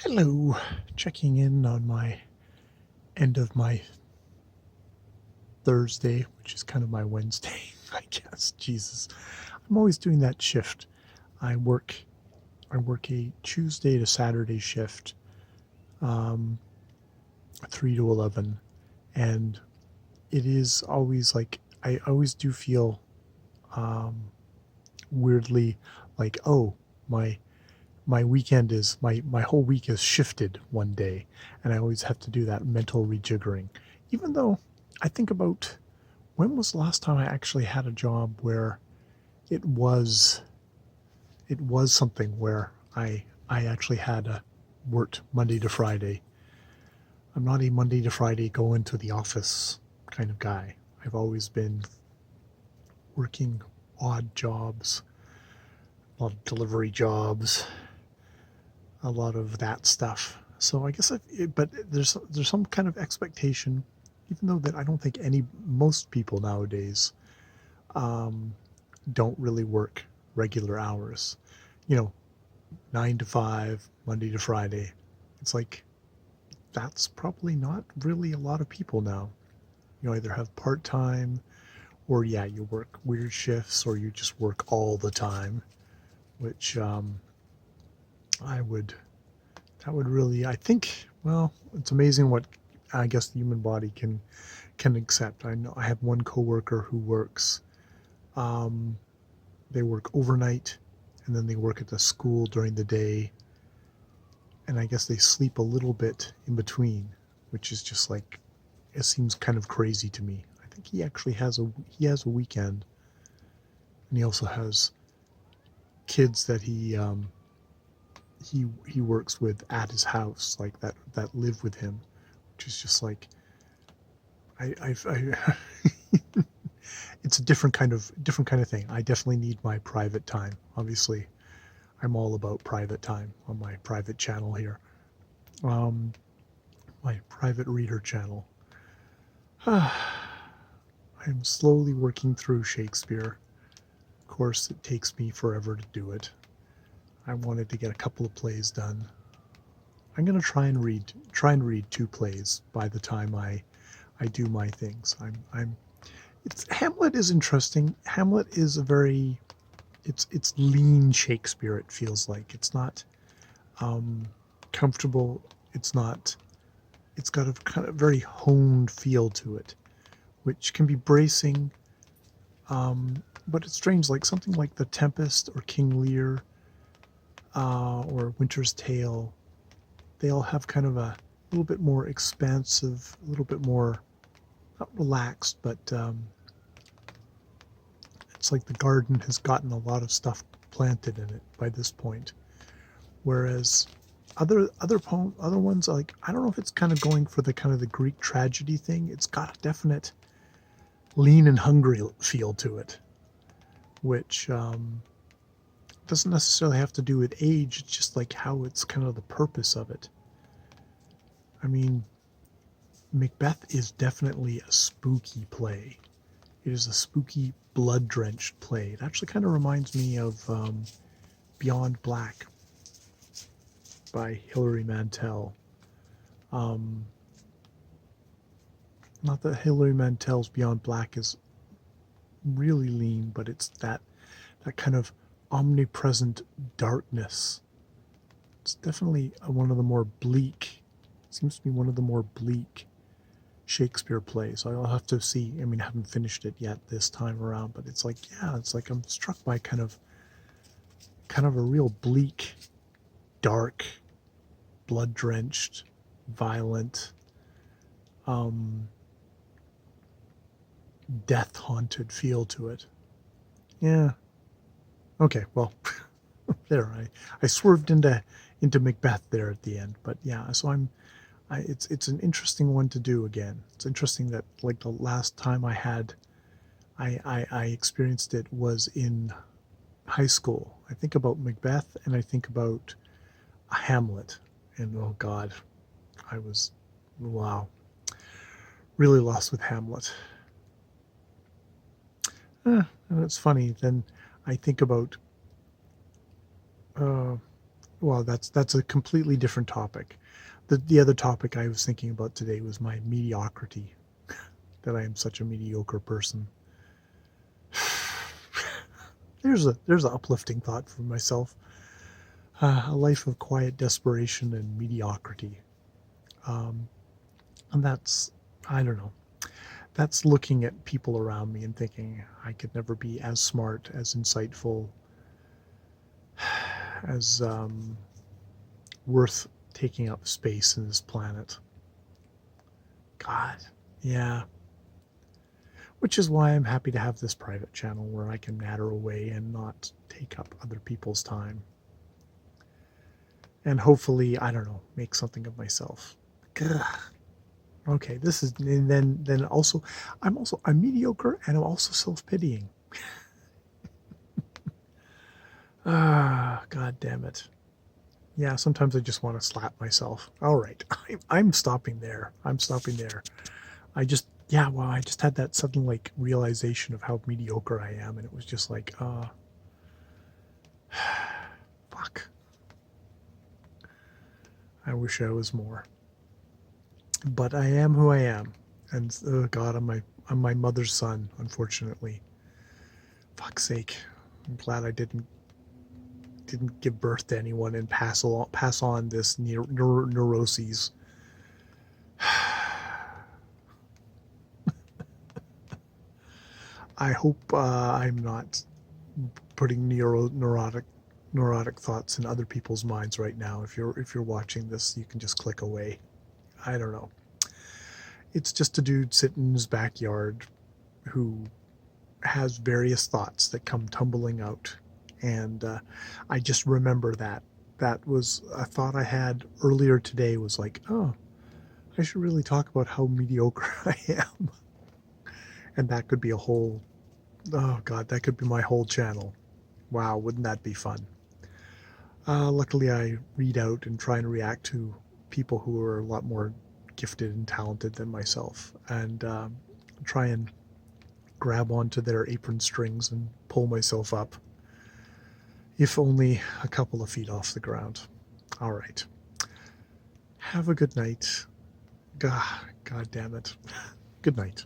Hello, checking in on my end of my Thursday, which is kind of my Wednesday, I guess. Jesus, I'm always doing that shift. I work, I work a Tuesday to Saturday shift, um, 3 to 11, and it is always like I always do feel um, weirdly like, oh, my my weekend is my whole week is shifted one day, and I always have to do that mental rejiggering. Even though I think about when was the last time I actually had a job where it was it was something where I actually had a worked Monday to Friday. I'm not a Monday to Friday go into the office kind of guy. I've always been working odd jobs, a lot of delivery jobs, a lot of that stuff. So I guess, but there's some kind of expectation, even though that I don't think most people nowadays um, don't really work regular hours. You know, 9 to 5, Monday to Friday. It's like that's probably not really a lot of people now. You either have part time, or yeah, you work weird shifts, or you just work all the time, which I would that would really, I think, well, it's amazing what I guess the human body can accept. I know I have one coworker who works, um, they work overnight, and then they work at the school during the day, and I guess they sleep a little bit in between, which is just like, it seems kind of crazy to me. I think he has a weekend, and he also has kids that he works with at his house, like that live with him, which is just like I it's a different kind of thing. I definitely need my private time. Obviously, I'm all about private time on my private channel here, um, my private reader channel. I'm slowly working through Shakespeare. Of course, it takes me forever to do it. I wanted to get a couple of plays done. I'm gonna try and read 2 plays by the time I do my things. I'm it's Hamlet is interesting. Hamlet is a very it's lean Shakespeare. It feels like it's not um, comfortable. It's not. It's got a kind of very honed feel to it, which can be bracing. But it's strange, like something like The Tempest or King Lear or Winter's Tale. They all have kind of a little bit more expansive, a little bit more not relaxed, but it's like the garden has gotten a lot of stuff planted in it by this point. Whereas other ones, like I don't know if it's kind of going for the kind of the Greek tragedy thing. It's got a definite lean and hungry feel to it, which doesn't necessarily have to do with age. It's just like how it's kind of the purpose of it. I mean, Macbeth is definitely a spooky play. It is a spooky, blood-drenched play. It actually kind of reminds me of Beyond Black by Hilary Mantel. Um, Not that Hilary Mantel's Beyond Black is really lean, but it's that kind of omnipresent darkness. It's definitely one of the more bleak. Seems to be one of the more bleak Shakespeare plays. I'll have to see. I mean, I haven't finished it yet this time around, but it's like, yeah, it's like I'm struck by kind of a real bleak, dark, blood-drenched, violent, um, death-haunted feel to it. Yeah. Okay. Well, there. I swerved into Macbeth there at the end, but yeah. So it's an interesting one to do again. It's interesting that like the last time I experienced it was in high school. I think about Macbeth and I think about Hamlet, and oh God, I was wow, really lost with Hamlet. And it's funny. Then I think about well, that's a completely different topic. The other topic I was thinking about today was my mediocrity, that I am such a mediocre person. There's an uplifting thought for myself. A life of quiet desperation and mediocrity. And that's, I don't know, that's looking at people around me and thinking I could never be as smart, as insightful, as worth taking up space in this planet. God, yeah. Which is why I'm happy to have this private channel where I can natter away and not take up other people's time. And hopefully, I don't know, make something of myself. Ugh. Okay, this is, and then also, I'm mediocre and I'm also self-pitying. God damn it. Yeah, sometimes I just want to slap myself. All right, I'm stopping there. I'm stopping there. I just had that sudden like realization of how mediocre I am, and it was just like, fuck. I wish I was more. But I am who I am, and oh God, I'm my mother's son, unfortunately. Fuck's sake, I'm glad I didn't give birth to anyone and pass on this neuroses. I hope I'm not putting neurotic thoughts in other people's minds right now. If you're watching this, you can just click away. I don't know. It's just a dude sitting in his backyard who has various thoughts that come tumbling out, and I just remember that was a thought I had earlier today. Was like, oh, I should really talk about how mediocre I am, and that could be a whole, oh God, that could be my whole channel. Wow, wouldn't that be fun? Luckily, I read out and try and react to people who are a lot more gifted and talented than myself, and try and grab onto their apron strings and pull myself up, if only a couple of feet off the ground. All right. Have a good night. God damn it. Good night.